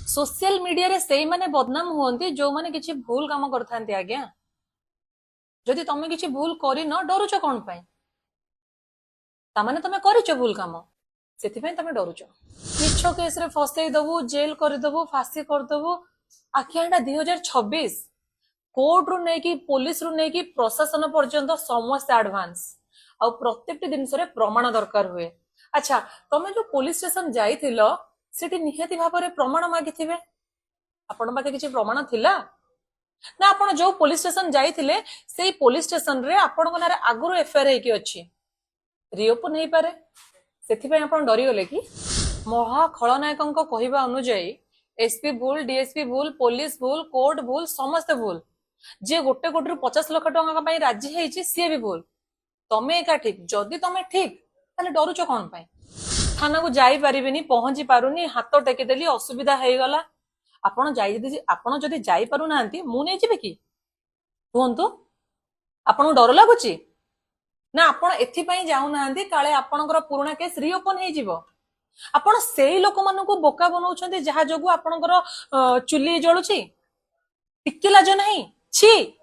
Social media रे सेई माने बदनाम हुअंती जो माने किछि भूल काम करथांती आज्ञा। जदि तमे किछि भूल करिन डरुच कोन पई? ता माने तमे करिच भूल काम, सेथिपई तमे डरुच। मिछ केस रे फसई दबु, जेल कर दबु, फांसी कर दबु। आख्या एटा 2026 कोर्ट रु नेकी पुलिस रु नेकी प्रशासन पर्यंत समस्त एडवांस आ प्रत्येक जिनस प्रमाण दरकार हुए। अच्छा, तमे जो पुलिस स्टेशन जाइथिलो सेठी निहाती भाबरे प्रमाण मागिथिबे। आपण पाखे किछि प्रमाण थिला ना? आपण जो पुलिस स्टेशन जाइथिले सेई पुलिस स्टेशन रे आपण नारे आगुरु एफआईआर हेकी अछि, रिओपन हेई पारे, सेथिपई आपण डरी गले कि? महा खलनायकंक कहिबा अनुଯାयी एसपी भूल, डीएसपी भूल, पुलिस भूल, कोर्ट भूल, समस्त भूल। जे गोटे कोटी 50 लाख टंका पई राजी हेइछि सी भी भूल। तमे एका ठीक, जदि तमे ठीक ताले डरुच कोन पई? थाना को जाई परिबेनी, पहुंची पारुनी, हाथ टेकी देली, असुविधा हेई गला। आपण जदि जाई पारु नांती मु नै जिबे कि? कुहंतु, आपण डर लागुची ना? आपण एथि पई जाउ नांती काळे आपणकर पुराना केस रिओपन हेई जिवो। आपण सेई लोक मानको बोका बनाउछन्ती जहा जोगु आपणकर चुली जळुची। टिके लाज नाही छी।